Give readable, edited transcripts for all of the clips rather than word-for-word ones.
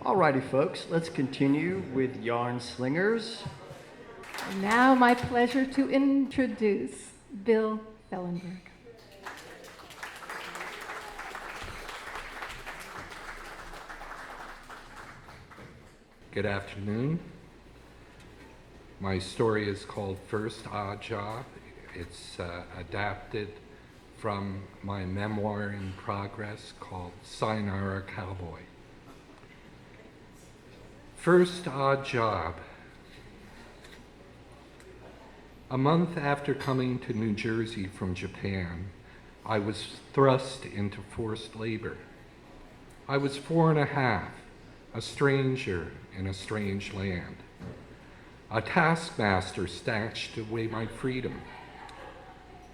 Alrighty, folks, let's continue with Yarnslingers. And now, my pleasure to introduce Bill Fellenberg. Good afternoon. My story is called First Odd Job. It's adapted from my memoir in progress called Sayonara Cowboy. First odd job. A month after coming to New Jersey from Japan, I was thrust into forced labor. I was 4.5, a stranger in a strange land. A taskmaster snatched away my freedom.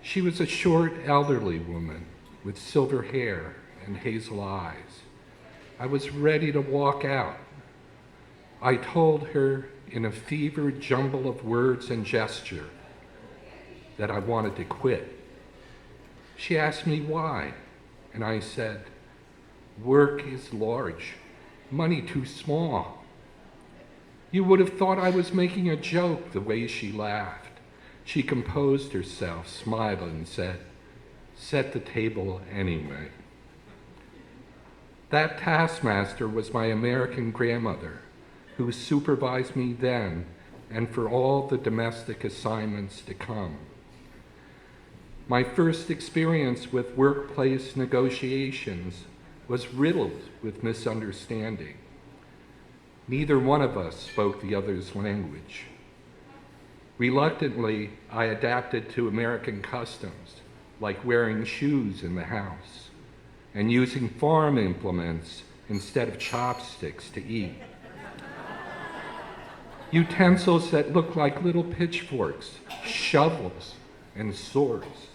She was a short, elderly woman with silver hair and hazel eyes. I was ready to walk out. I told her in a fevered jumble of words and gesture that I wanted to quit. She asked me why, and I said, "Work is large, money too small." You would have thought I was making a joke the way she laughed. She composed herself, smiled, and said, "Set the table anyway." That taskmaster was my American grandmother, who supervised me then and for all the domestic assignments to come. My first experience with workplace negotiations was riddled with misunderstanding. Neither one of us spoke the other's language. Reluctantly, I adapted to American customs, like wearing shoes in the house and using farm implements instead of chopsticks to eat. Utensils that looked like little pitchforks, shovels, and swords.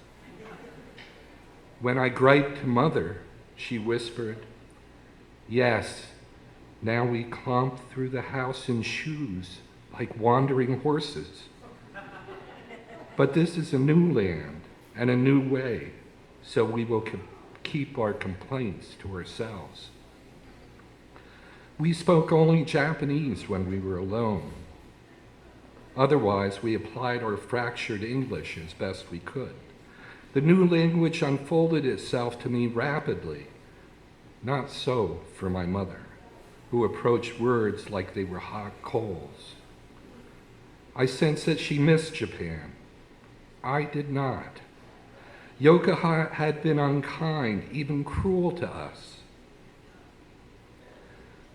When I griped to Mother, she whispered, "Yes, now we clomp through the house in shoes like wandering horses. But this is a new land and a new way, so we will keep our complaints to ourselves." We spoke only Japanese when we were alone. Otherwise, we applied our fractured English as best we could. The new language unfolded itself to me rapidly. Not so for my mother, who approached words like they were hot coals. I sensed that she missed Japan. I did not. Yokohama had been unkind, even cruel to us.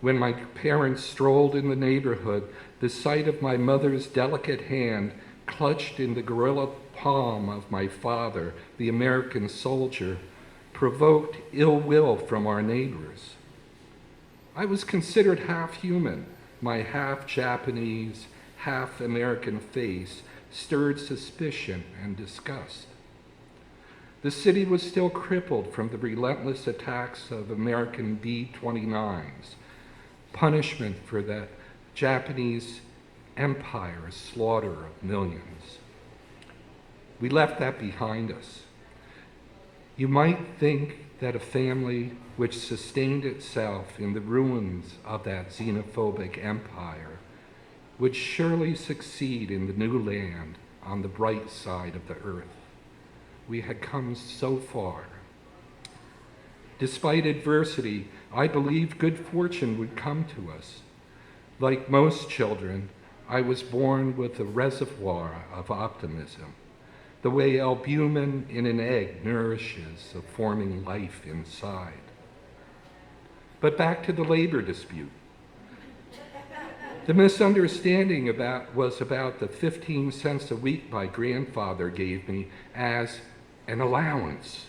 When my parents strolled in the neighborhood, the sight of my mother's delicate hand clutched in the gorilla palm of my father, the American soldier, provoked ill will from our neighbors. I was considered half human. My half Japanese, half American face stirred suspicion and disgust. The city was still crippled from the relentless attacks of American B-29s, punishment for the Japanese Empire's slaughter of millions. We left that behind us. You might think that a family which sustained itself in the ruins of that xenophobic empire would surely succeed in the new land on the bright side of the earth. We had come so far. Despite adversity, I believed good fortune would come to us. Like most children, I was born with a reservoir of optimism, the way albumin in an egg nourishes a forming life inside. But back to the labor dispute. The misunderstanding was about the 15 cents a week my grandfather gave me as an allowance,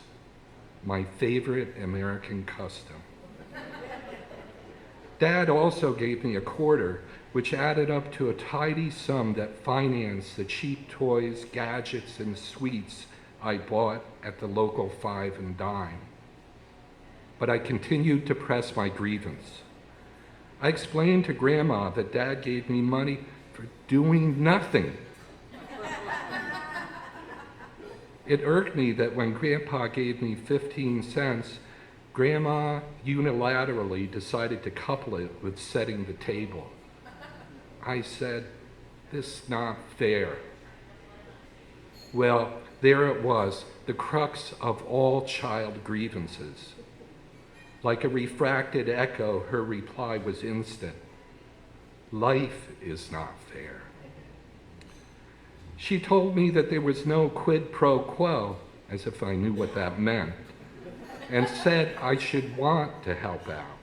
my favorite American custom. Dad also gave me a quarter, which added up to a tidy sum that financed the cheap toys, gadgets, and sweets I bought at the local 5 and dime. But I continued to press my grievance. I explained to Grandma that Dad gave me money for doing nothing. It irked me that when Grandpa gave me 15 cents, Grandma unilaterally decided to couple it with setting the table. I said, "This not fair." Well, there it was, the crux of all child grievances. Like a refracted echo, her reply was instant. Life is not fair. She told me that there was no quid pro quo, as if I knew what that meant, and said I should want to help out,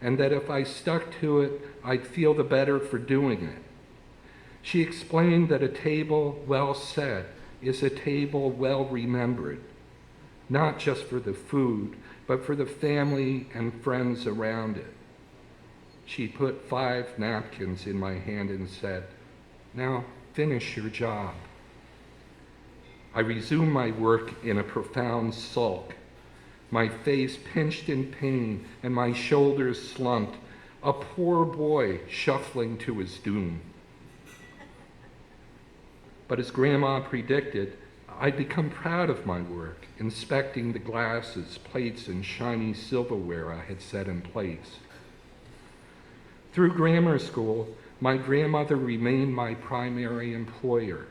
and that if I stuck to it, I'd feel the better for doing it. She explained that a table well set is a table well remembered, not just for the food, but for the family and friends around it. She put 5 napkins in my hand and said, "Now finish your job." I resumed my work in a profound sulk, my face pinched in pain and my shoulders slumped, a poor boy shuffling to his doom. But as Grandma predicted, I'd become proud of my work, inspecting the glasses, plates, and shiny silverware I had set in place. Through grammar school, my grandmother remained my primary employer.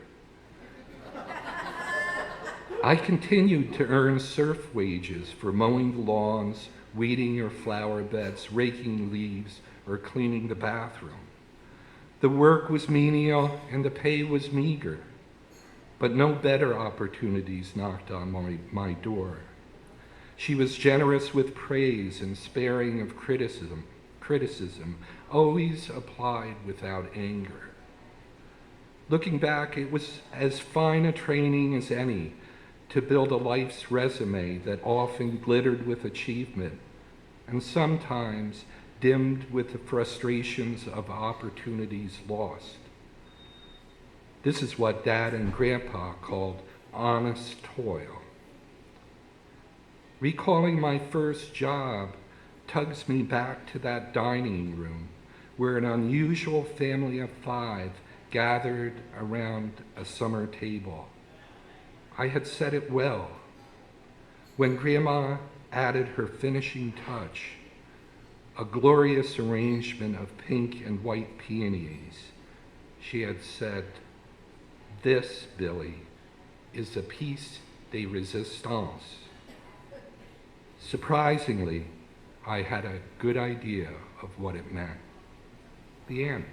I continued to earn serf wages for mowing the lawns, weeding your flower beds, raking leaves, or cleaning the bathroom. The work was menial and the pay was meager, but no better opportunities knocked on my door. She was generous with praise and sparing of criticism, always applied without anger. Looking back, it was as fine a training as any to build a life's resume that often glittered with achievement and sometimes dimmed with the frustrations of opportunities lost. This is what Dad and Grandpa called honest toil. Recalling my first job tugs me back to that dining room where an unusual family of 5 gathered around a summer table. I had said it well. When Grandma added her finishing touch, a glorious arrangement of pink and white peonies, she had said, "This, Billy, is a piece de resistance." Surprisingly, I had a good idea of what it meant. The end.